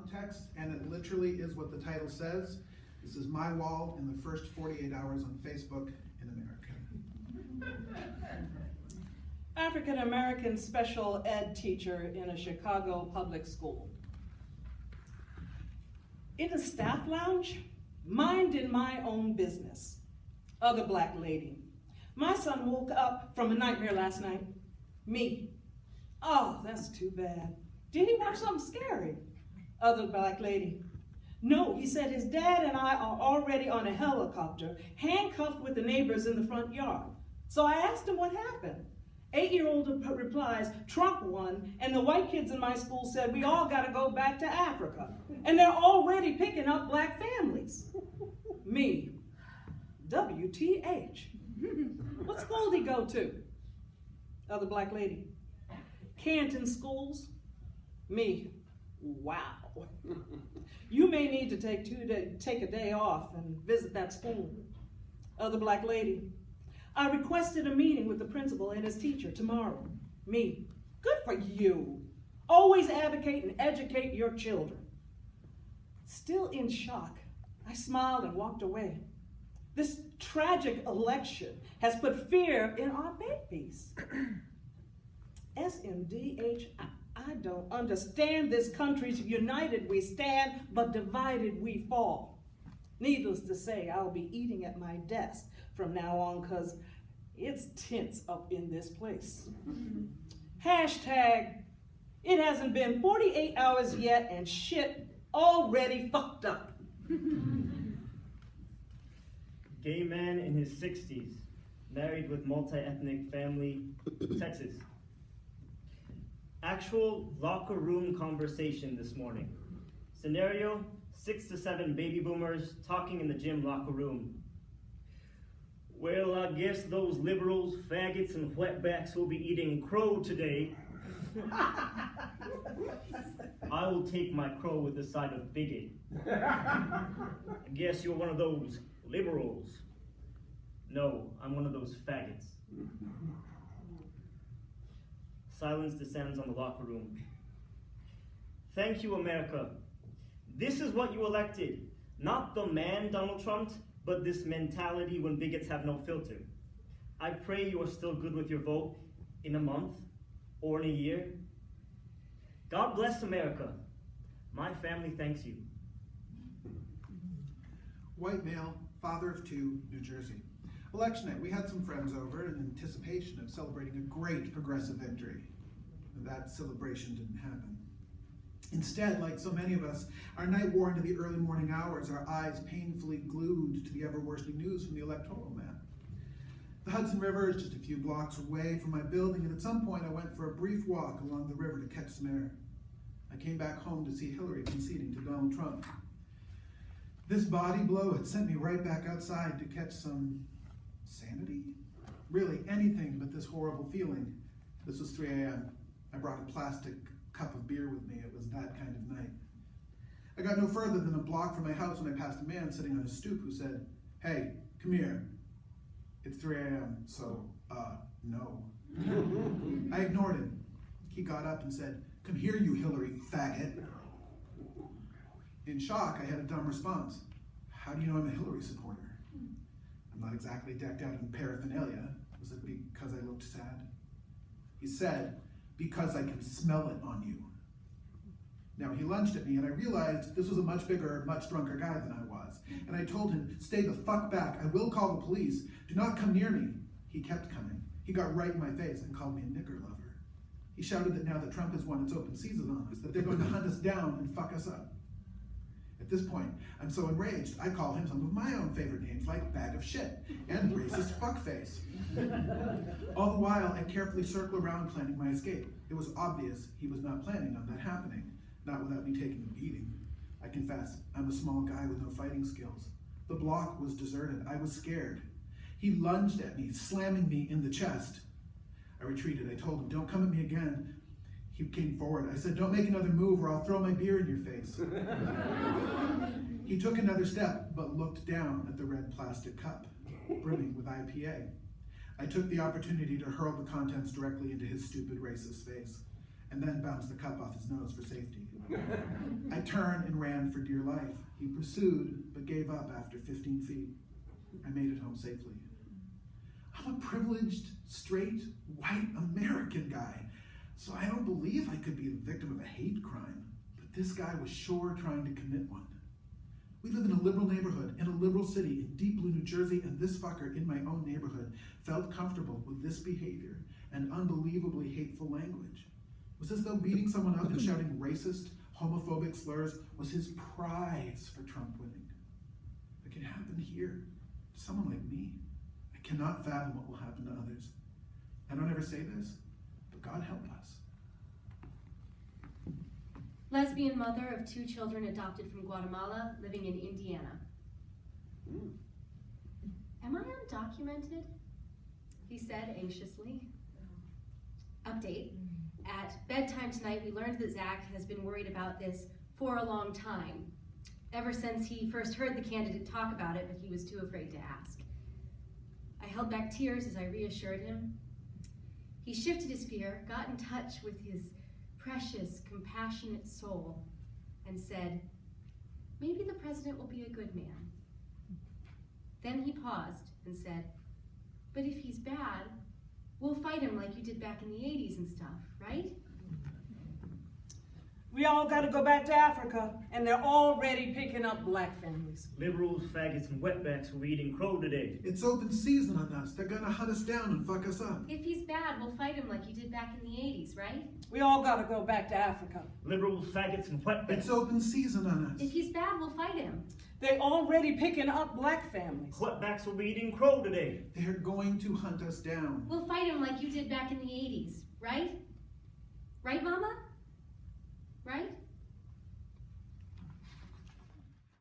context, and it literally is what the title says. This is my wall in the first 48 hours on Facebook in America. African-American special ed teacher in a Chicago public school. In a staff lounge, minding my own business. Other black lady. My son woke up from a nightmare last night. Me. Oh, that's too bad. Did he watch something scary? Other black lady. No, he said his dad and I are already on a helicopter, handcuffed with the neighbors in the front yard. So I asked him what happened. 8-year-old replies, Trump won, and the white kids in my school said we all gotta go back to Africa. And they're already picking up black families. Me, WTH. What school did he go to? Other black lady. Canton schools. Me, wow. You may need to take a day off and visit that school. Other black lady. I requested a meeting with the principal and his teacher tomorrow. Me, good for you. Always advocate and educate your children. Still in shock, I smiled and walked away. This tragic election has put fear in our babies. SMDH, I don't understand this country's united we stand, but divided we fall. Needless to say, I'll be eating at my desk from now on because it's tense up in this place. Hashtag, it hasn't been 48 hours yet and shit already fucked up. Gay man in his 60s, married with multi-ethnic family, Texas. Actual locker room conversation this morning. Scenario, 6 to 7 baby boomers talking in the gym locker room. Well, I guess those liberals, faggots, and wetbacks will be eating crow today. I will take my crow with the side of bigot. I guess you're one of those liberals. No, I'm one of those faggots. Silence descends on the locker room. Thank you, America. This is what you elected. Not the man, Donald Trump, but this mentality when bigots have no filter. I pray you are still good with your vote in a month or in a year. God bless America. My family thanks you. White male, father of 2, New Jersey. Election night, we had some friends over in anticipation of celebrating a great progressive victory. That celebration didn't happen. Instead, like so many of us, our night wore into the early morning hours, our eyes painfully glued to the ever-worsening news from the electoral map. The Hudson River is just a few blocks away from my building, and at some point I went for a brief walk along the river to catch some air. I came back home to see Hillary conceding to Donald Trump. This body blow had sent me right back outside to catch some sanity? Really, anything but this horrible feeling. This was 3 a.m. I brought a plastic cup of beer with me. It was that kind of night. I got no further than a block from my house when I passed a man sitting on a stoop who said, "Hey, come here. It's 3 a.m., so, no." I ignored him. He got up and said, "Come here, you Hillary faggot." In shock, I had a dumb response. "How do you know I'm a Hillary supporter?" "I'm not exactly decked out in paraphernalia. Was it because I looked sad?" He said, "Because I can smell it on you." Now, he lunged at me, and I realized this was a much bigger, much drunker guy than I was. And I told him, "Stay the fuck back. I will call the police. Do not come near me." He kept coming. He got right in my face and called me a nigger lover. He shouted that now that Trump has won, it's open season on us, that they're going to hunt us down and fuck us up. At this point, I'm so enraged, I call him some of my own favorite names, like bag of shit and racist fuckface. All the while, I carefully circle around planning my escape. It was obvious he was not planning on that happening, not without me taking a beating. I confess, I'm a small guy with no fighting skills. The block was deserted. I was scared. He lunged at me, slamming me in the chest. I retreated. I told him, "Don't come at me again." He came forward. I said, "Don't make another move or I'll throw my beer in your face." He took another step, but looked down at the red plastic cup, brimming with IPA. I took the opportunity to hurl the contents directly into his stupid racist face. and then bounced the cup off his nose for safety. I turned and ran for dear life. He pursued, but gave up after 15 feet. I made it home safely. I'm a privileged, straight, white American guy, so I don't believe I could be the victim of a hate crime. But this guy was sure trying to commit one. We live in a liberal neighborhood, in a liberal city, in deep blue New Jersey, and this fucker in my own neighborhood felt comfortable with this behavior and unbelievably hateful language. It was as though beating someone up and shouting racist, homophobic slurs was his prize for Trump winning. It can happen here to someone like me. I cannot fathom what will happen to others. I don't ever say this, but God help us. Lesbian mother of 2 children adopted from Guatemala, living in Indiana. Am I undocumented? He said anxiously. Update. At bedtime tonight, we learned that Zach has been worried about this for a long time. Ever since he first heard the candidate talk about it, but he was too afraid to ask. I held back tears as I reassured him. He shifted his fear, got in touch with his precious, compassionate soul, and said, maybe the president will be a good man. Then he paused and said, but if he's bad, we'll fight him like you did back in the 80s and stuff, right? We all got to go back to Africa, and they're already picking up black families. Liberals, faggots, and wetbacks were eating crow today. It's open season on us. They're gonna hunt us down and fuck us up. If he's bad, we'll fight him like you did back in the 80s, right? We all got to go back to Africa. Liberals, faggots, and wetbacks. It's open season on us. If he's bad, we'll fight him. They're already picking up black families. Wetbacks will be eating crow today. They're going to hunt us down. We'll fight him like you did back in the 80s, right? Right, Mama? Right?